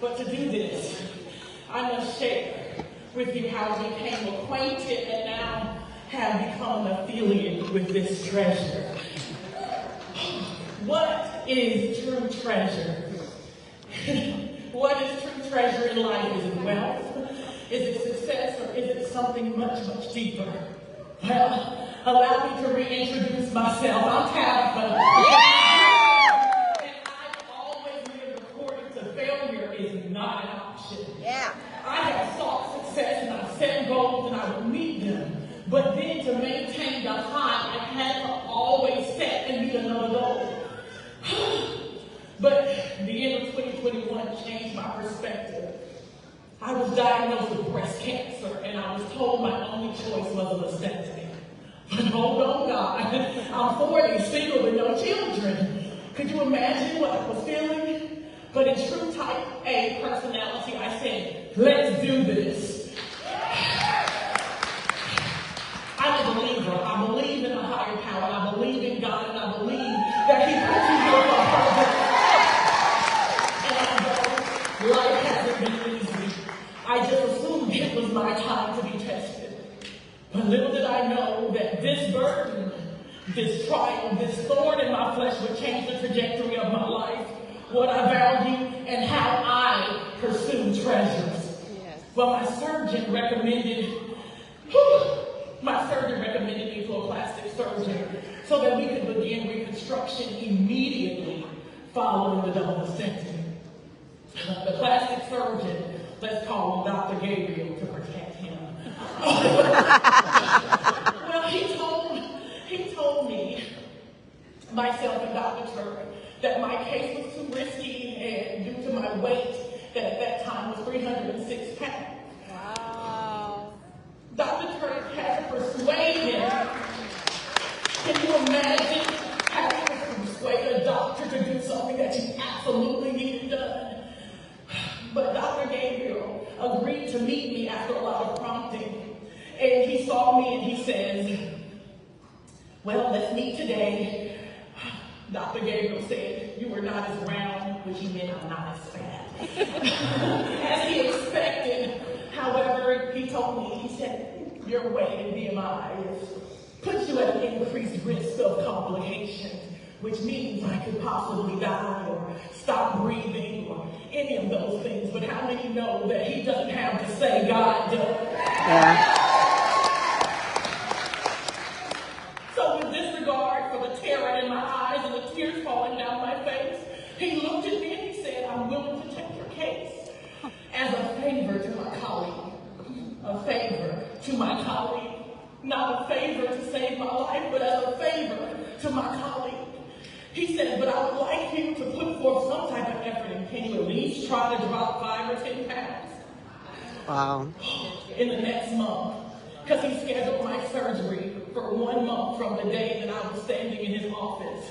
But to do this, I must share with you how we became acquainted and now have become an affiliate with this treasure. What is true treasure? What is true treasure in life? Is it wealth? Is it success? Or is it something much, much deeper? Well, allow me to reintroduce myself. I'm Tabitha. And I've always lived according to failure is not an option. Yeah. I have sought success and I've set goals and I would meet them. But then to maintain the high, I had to always set and meet another goal. But the end of 2021 changed my perspective. I was diagnosed with breast cancer, and I was told my only choice was a mastectomy. But hold on, God, I'm 40, single with no children. Could you imagine what I was feeling? But in true type A personality, I said, let's do this. I'm a believer. I believe in a higher power. I believe in God, and I believe that He puts you here for a purpose. And although life hasn't been easy, I just assumed it was my time to be tested. But little did I know that this burden, this trial, this thorn in my flesh would change the trajectory of my life, what I value, and how I pursue treasures. Yes. Well, my surgeon recommended me to a plastic surgeon so that we could begin reconstruction immediately following the double mastectomy. The plastic surgeon, let's call him Dr. Gabriel to protect him. Well, he told me, myself and Dr. Turk, that my case was too risky and due to my weight, that at that time was 306 pounds. Wow. Dr. Turk had to persuade him. Can you imagine having to persuade a doctor to do something that you absolutely needed done? But Dr. Gabriel agreed to meet me after a lot of prompting. And he saw me and he says, well, let's meet today. Dr. Gabriel said, you are not as round, which he meant I'm not as fat. As he expected. However, he told me, he said, your weight and BMI puts you at an increased risk of complications, which means I could possibly die or stop breathing or any of those things. But how many know that he doesn't have to say God does? Yeah. So with disregard for the terror in my eyes and the tears falling down my face, he looked at me and he said, I'm willing to take your case as a favor to my colleague. A favor to my colleague. Not a favor to save my life, but as a favor to my colleague. He said, but I would like you to put forth some type of effort, and can you at least try to drop 5 or 10 pounds? Wow. In the next month, because he scheduled my surgery for 1 month from the day that I was standing in his office.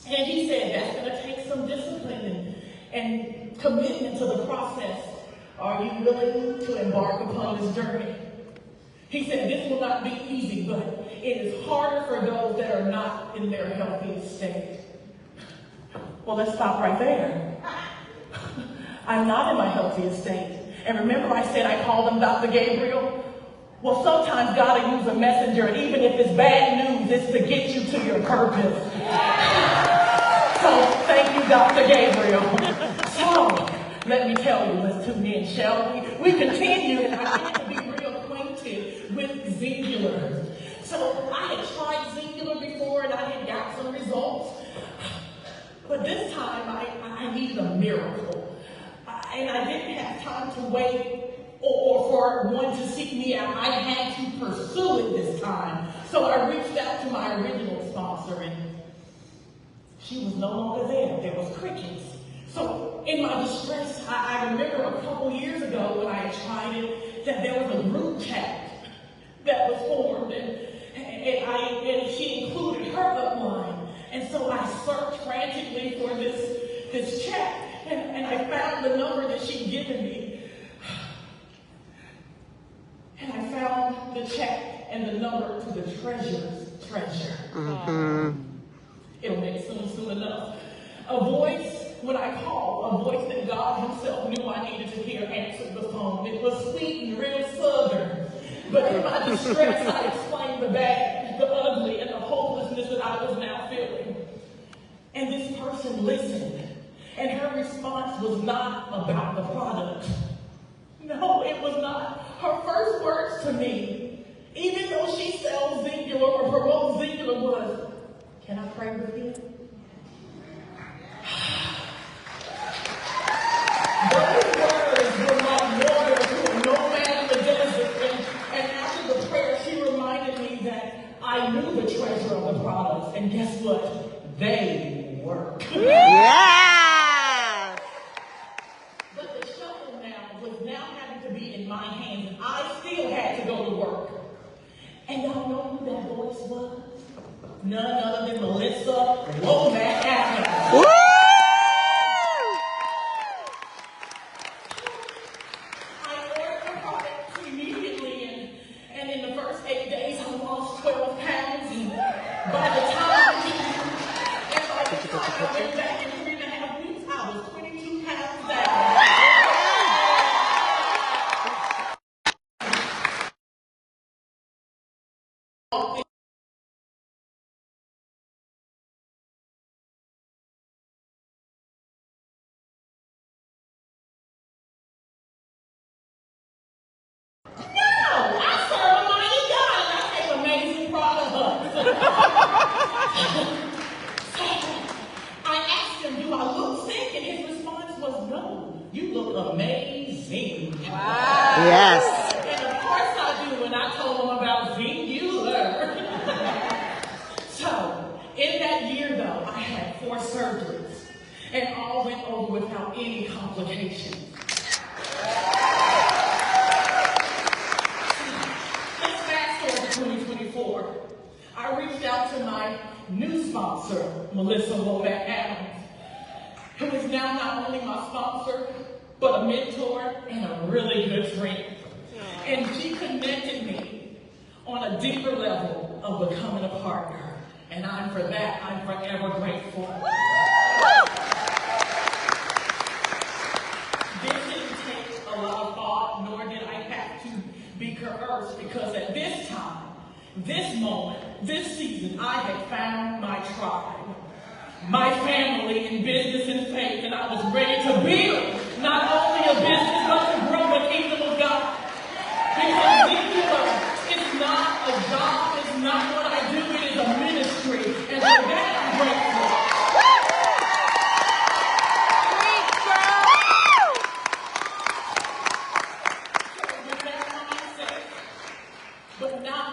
And he said, that's going to take some discipline and commitment to the process. Are you willing to embark upon this journey? He said, this will not be easy, but it is harder for those that are not in their healthiest state. Well, let's stop right there. I'm not in my healthiest state. And remember I said I called him Dr. Gabriel? Well, sometimes God will use a messenger, even if it's bad news, it's to get you to your purpose. So, thank you, Dr. Gabriel. So, let me tell you, let's tune in, shall we? We continue, and I get to be real acquainted with XyngFling. So I had tried XyngFling before, and I had got some results. But this time, I needed a miracle. And I didn't have time to wait or for one to seek me out. I had to pursue it this time. So I reached out to my original sponsor, and she was no longer there. There was crickets. So in my distress, I remember a couple years ago when I had tried it, that there was a group chat that was formed, and she included her upline. And so I searched frantically for this chat, and I found the number that she'd given me. And I found the chat and the number to the treasure's treasure. Mm-hmm. It'll make soon enough. A voice, when I call, a a voice that God himself knew I needed to hear answered the phone. It was sweet and real southern. But in my distress, I explained the bad, the ugly, and the hopelessness that I was now feeling. And this person listened. And her response was not about the product. No, it was not. Her first words to me, even though she sells Xyngfling or promotes Xyngfling, was, "Can I pray with you?" Those words were like water to a nomad in the desert. And after the prayer, she reminded me that I knew the treasure of the products. And guess what? They work. Yeah! But the shovel now was now having to be in my hands, and I still had to go to work. And y'all know who that voice was? None other than Melissa Womack Adams. Woo! I ordered the product immediately, and in the first 8 days, I lost 12 pounds. And by the time I went back in 3.5 weeks, I was 22 pounds down. I serve a mighty God and I take amazing products. So I asked him, "Do I look sick?" And his response was, "No, you look amazing." Wow. Yes. And of course I do when I told him about Xyngfling. So in that year though, I had 4 surgeries and all went over without any complications. I reached out to my new sponsor, Melissa Womack Adams, who is now not only my sponsor, but a mentor and a really good friend. And she connected me on a deeper level of becoming a partner. And I'm forever grateful. This didn't take a lot of thought, nor did I have to be coerced, because at this time, this moment, this season, I had found my tribe, my family in business and faith, and I was ready to build not only a business, but to grow the kingdom of God. Because Xyngfling is not a job, it's not what I do, it is a ministry, and for that I'm grateful. But not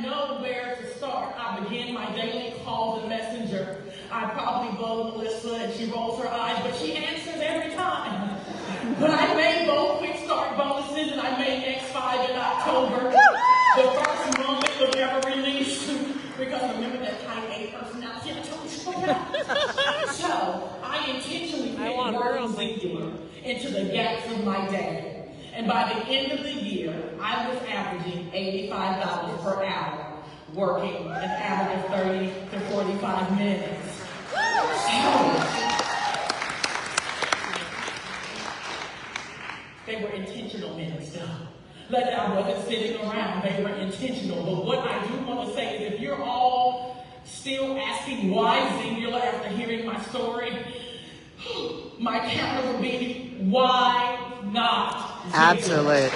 know where to start. I began my daily calls and messenger. I probably bug Melissa and she rolls her eyes, but she answers every time. But I made both quick start bonuses and I made X5 in October. The first month it was ever released. Because remember that type A personality I told you about? So I intentionally fit Xyngfling into the gaps of my day. And by the end of the year, I was averaging $85 per hour, working an average of 30 to 45 minutes. So, they were intentional minutes, though. Like I wasn't sitting around, they were intentional. But what I do want to say is if you're all still asking why Xyngfling after hearing my story, my counter would be, why not? Absolutely.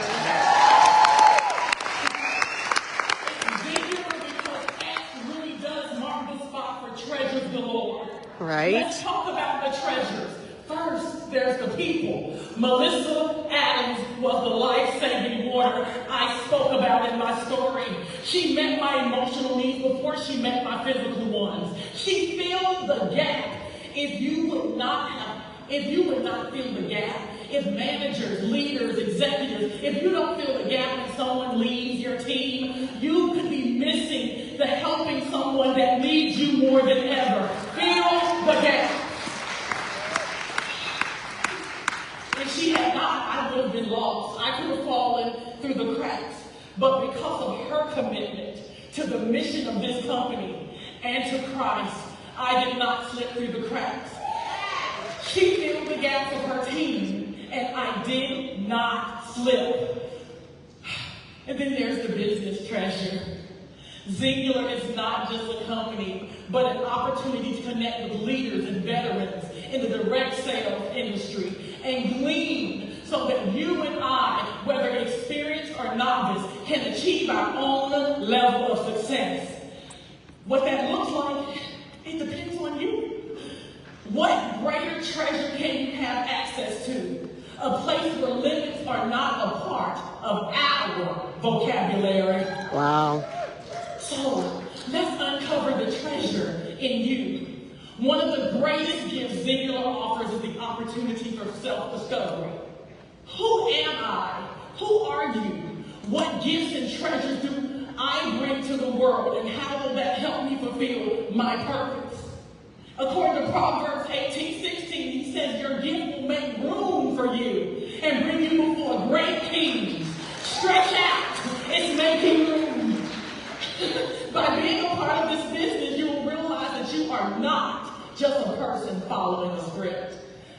Because X really does mark the spot for treasures galore. Right. Let's talk about the treasures. First, there's the people. Melissa Adams was the life-saving water I spoke about in my story. She met my emotional needs before she met my physical ones. She filled the gap. If you would not fill the gap, if managers, leaders, executives, if you don't fill the gap when someone leaves your team, you could be missing the helping someone that needs you more than ever. Fill the gap. If she had not, I would have been lost. I could have fallen through the cracks. But because of her commitment to the mission of this company and to Christ, I did not slip through the cracks. She filled the gaps of her team, and I did not slip. And then there's the business treasure. XyngFling is not just a company, but an opportunity to connect with leaders and veterans in the direct sales industry and glean so that you and I, whether experienced or novice, can achieve our own level of success. What that looks like, it depends on you. What greater treasure can you have access to? A place where limits are not a part of our vocabulary. Wow. So let's uncover the treasure in you. One of the greatest gifts XyngFling offers is the opportunity for self-discovery. Who am I? Who are you? What gifts and treasures do I bring to the world, and how will that help me fulfill my purpose? According to Proverbs 18:16, he says your gift will make room for you and bring you before great kings. Stretch out. It's making room. By being a part of this business, you will realize that you are not just a person following a script.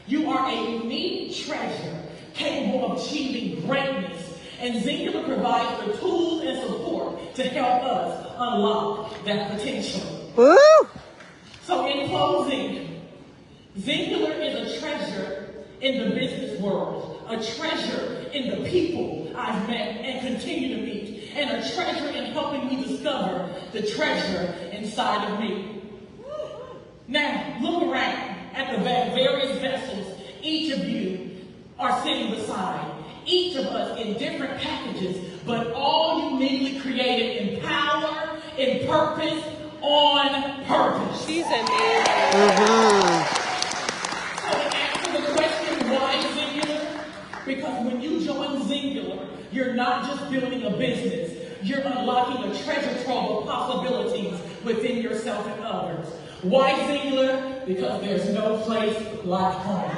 You are a unique treasure capable of achieving greatness. And XyngFling provides the tools and support to help us unlock that potential. Woo! So in closing, XyngFling is a treasure in the business world, a treasure in the people I've met and continue to meet, and a treasure in helping me discover the treasure inside of me. Now, look around at the various vessels each of you are sitting beside. Each of us in different packages, but all uniquely created in power, in purpose, on purpose. She's amazing. So to answer the question, why XyngFling? Because when you join XyngFling, you're not just building a business. You're unlocking a treasure trove of possibilities within yourself and others. Why XyngFling? Because there's no place like home.